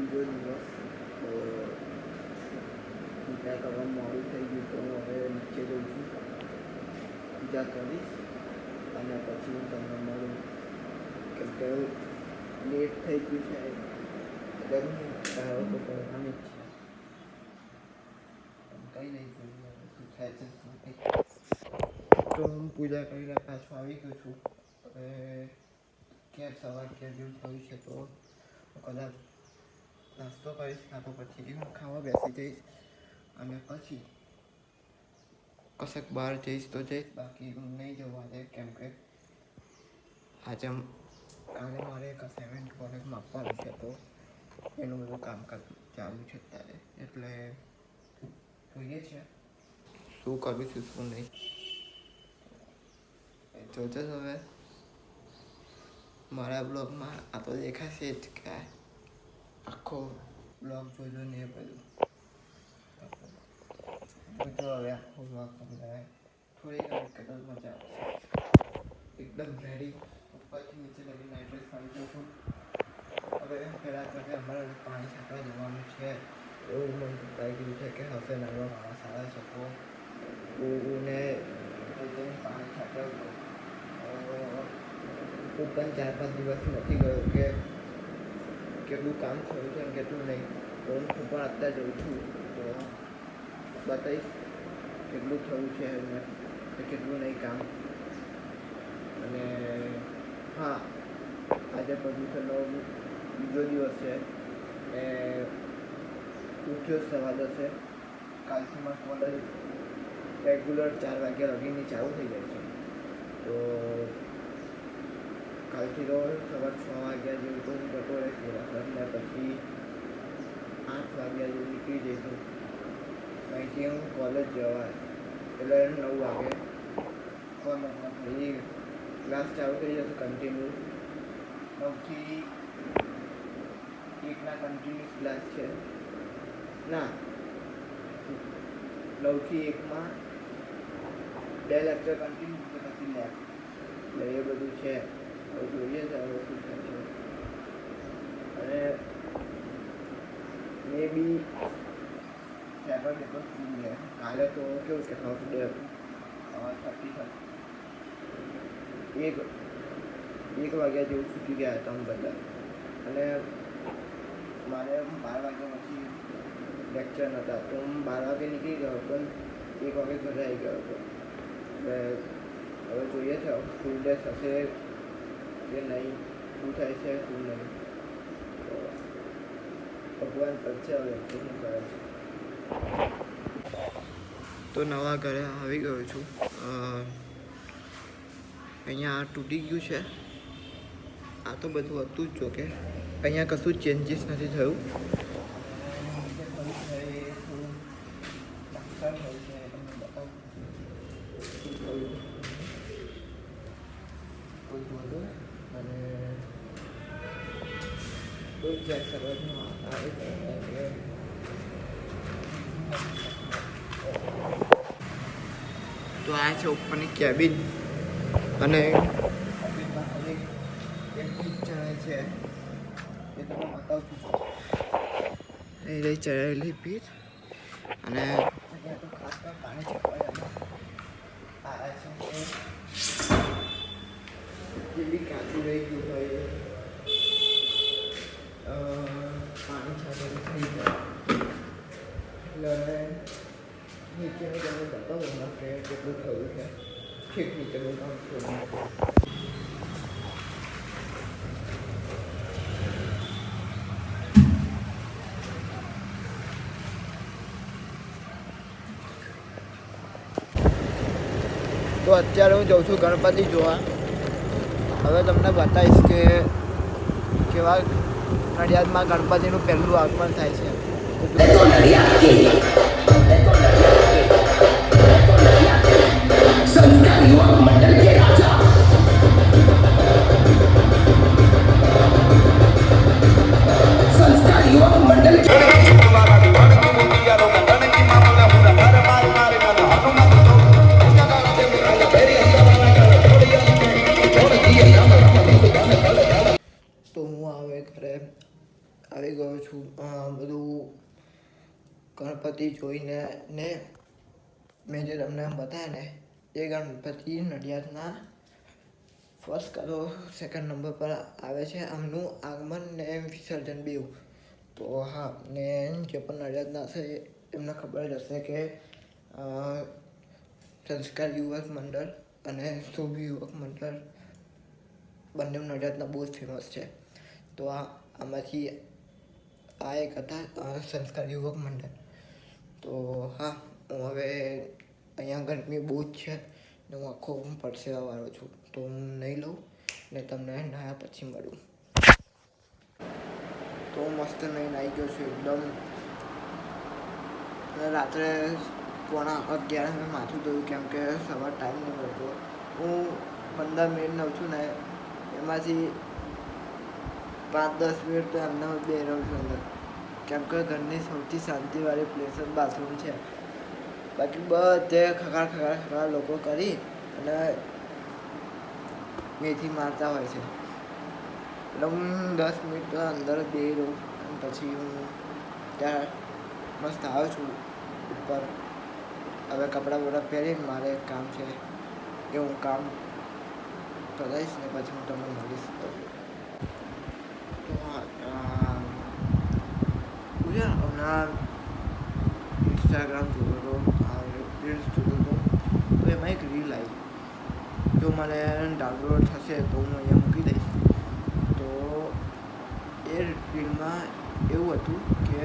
બીજો દિવસ પૂજા કરવા મોડું થઈ ગયું તો હું હવે નીચે જઉં છું, પૂજા કરીશ અને પછી હું તમને મળું, કેમ કે લેટ થઈ ગયું છે એટલે હું સારો તો કરવાની જ છે, કંઈ નહીં જોઈએ શું થાય છે શું નહીં. તો હું પૂજા કરીને પાછો આવી ગયો છું. હવે સવાર જેવું થયું છે તો કદાચ નાસ્તો કરીશ, કાં તો પછી હું ખાવા બેસી જઈશ અને પછી કશેક બહાર જઈશ તો જઈશ, બાકી હું નહીં જવું આજે, કેમ કે આજે કાલે મારે એક અસાઇનમેન્ટ કોલેજમાં આપવાનું છે તો એનું બધું કામકાજ ચાલુ છે અત્યારે, એટલે જોઈએ છે શું કરું છું શું નહીં. જોજો હવે મારા બ્લોગમાં આ તો દેખાશે જ કે આખો બ્લોગ જોજો ને એ બધું જોજો. હવે આખો બ્લોગ તમને થોડી ઘણી કદાચ મજા આવશે. એકદમ રેડી ઉપરથી નીચે લગી નાઇટ ડ્રેસ પાડી દઉં છું. હવે પહેલાં તો અમારે પાણી છાંટવા જવાનું છે, એવું મને બતાવી ગયું છે કે હશે નાના માણસ સારા શકો ને પાણી છાંટવું. હું પણ 4-5 દિવસ નથી ગયો કે કેટલું કામ થયું છે અને કેટલું નહીં, તો હું પણ અત્યારે જઉં છું તો બતાવીશ કેટલું થયું છે અને કેટલું નહીં કામ. અને હા, આજે પ્રદૂષણનો બીજો દિવસ છે એ ઉઠ્યો સવા 10, કાલથી મારું કોલેજ રેગ્યુલર 4 વાગ્યા લગીની ચાલુ થઈ જાય છે, તો કાલથી તો સવાર 6 વાગ્યા જેવું તો હું જતો રહીશ બરાબર, ને પછી 8 વાગ્યા જેવું નીકળી જઈશું. અહીંથી હું કોલેજ જવા એટલે 9 વાગે કોલેજમાં ફરી ક્લાસ ચાલુ થઈ જશે કન્ટિન્યુ. 9થી 1ના કન્ટિન્યુઅસ ક્લાસ છે, ના 9થી 1માં 2 લેક્ચર કન્ટિન્યુ છે, પછી લેબ, એટલે એ બધું છે. હવે જોઈએ છે હવે શું થાય છે. અને મે બી પેપર ફૂલ છે કાલે, તો કેવું કે હાફ ડે હતું, 1 વાગ્યા જેવું છૂટી ગયા હતા અમે બધા, અને મારે 12 વાગ્યા પછી લેક્ચર નહોતા તો હું 12 વાગે નીકળી ગયો, પણ 1 વાગે ઘરે આવી ગયો હતો. એટલે હવે જોઈએ છે ફૂલ ડે થશે કે નહીં, શું થાય છે શું નહીં, તો ભગવાન કરશે હવે શું કરે છે. તો નવા ઘરે આવી ગયો છું. અહીંયા તૂટી ગયું છે, આ તો બધું હતું જ, જો કે અહીંયા કશું ચેન્જીસ નથી થયું. અને તો આ છે ઉપરની કેબિન, અને છે એ તમને બતાવું છું. એ રહી ચડાવેલી પીઠ, અને અહીંયા તો ખાસ કરીને પાણી છાંટવા આ છે જેવી કાચું રહી ગયું હોય પાણી છાંટેલું થઈ જાય, એટલે નીચેનું તમને બતાવું કે કેટલું થયું છે. ઠીક નીચેનું કામ થયું. તો અત્યારે હું જાઉં છું ગણપતિ જોવા. હવે તમને બતાવીશ કે કેવા નડિયાદમાં ગણપતિનું પહેલું આગમન થાય છે. આવી ગયો છું. બધું ગણપતિ જોઈને ને મેં જે તમને બતાવ્યા ને એ ગણપતિ નડિયાદના ફર્સ્ટ કાં સેકન્ડ નંબર પર આવે છે. આમનું આગમન ને વિસર્જન બેવ. તો હા, ને જે પણ નડિયાદના હશે એમને ખબર જ હશે કે સંસ્કાર યુવક મંડળ અને શુભ યુવક મંડળ બંને નડિયાદના બહુ જ ફેમસ છે. તો આમાંથી આ એક હતા સંસ્કાર યુવક મંડળ. તો હા, હું હવે અહીંયા ગરમી બહુ જ છે ને હું આખો પરસેવાવાળો છું, તો હું નહીં લઉં ને તમને નાહ્યા પછી મળું. તો મસ્ત નહીં નાહી ગયો છું એકદમ. અને રાત્રે 11:15 મેં માથું ધોયું કેમ કે સવાર ટાઈમ નહીં મળતો. હું 15 મિનિટ નવ છું ને એમાંથી 5-10 મિનિટ તો એમને બે રહું છું અંદર, કેમ કે ઘરની સૌથી શાંતિવાળી પ્લેસ જ બાથરૂમ છે. બાકી બધે ખખાડ લોકો કરી અને મેથી મારતા હોય છે. એટલે હું 10 મિનિટ તો અંદર બેસી રહું અને પછી હું ત્યાં મસ્ત આવ્યો છું ઉપર. હવે કપડાં બપડા પહેરીને મારે એક કામ છે એ હું કામ કરાવીશ ને પછી હું તમને મળીશ. તો હા, હું છે હમણાં ઇન્સ્ટાગ્રામ જોતો હતો, રીલ્સ જોતો હતો. તો એમાં એક રીલ આવી, જો મને ડાઉનલોડ થશે તો હું અહીંયા મૂકી દઈશ. તો એ રીલમાં એવું હતું કે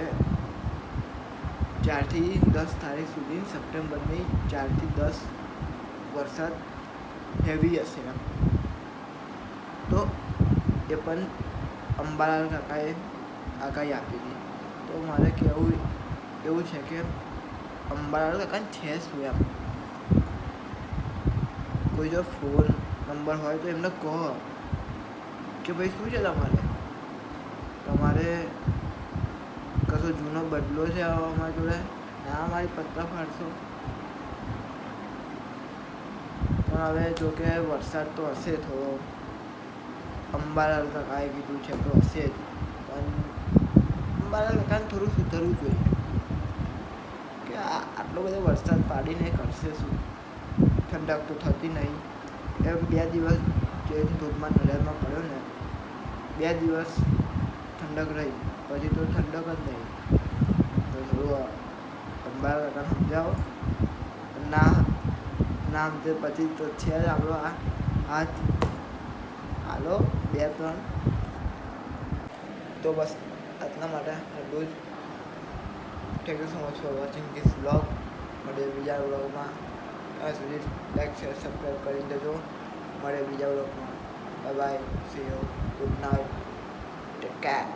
4 થી 10 તારીખ સુધી સપ્ટેમ્બરની 4 થી 10 વરસાદ હેવી હશે એમ. તો એ પણ અંબાલાલ કાકાએ આગાહી આપી હતી. તો મારે કહેવું એવું છે કે અંબાલાલ કાકાને છે શું એમ, કોઈ જો ફોન નંબર હોય તો એમને કહો કે ભાઈ શું છે તમારે કશો જૂનો બદલો છે અમારી જોડે, ના મારી પત્તા ફાડશો. પણ હવે જો કે વરસાદ તો હશે થોડો, અંબાલાલ કાકાએ કીધું છે તો હશે જ, પણ અંબાલાલ કાકાને થોડું સુધરવું જોઈએ કે આટલો બધો વરસાદ પાડીને કરશે શું. ઠંડક તો થતી નહીં. એમ 2 દિવસ જે ધોધમાર નડિયાદમાં પડ્યો ને, 2 દિવસ ઠંડક રહી, પછી તો ઠંડક જ નહીં. તો થોડું અંબાલાલ કાકાને સમજાવો. ના સમજે પછી તો છે જ આપણો આ હાથ. હાલો 2-3. તો બસ આટલા માટે એટલું જ. Thank you so much for watching this vlog. મળે બીજા વ્લોગમાં. ત્યાં સુધી લાઈક શેર સબસ્ક્રાઈબ કરી દેજો. મળે બીજા વ્લોગમાં. Bye bye, C you, good night, take care.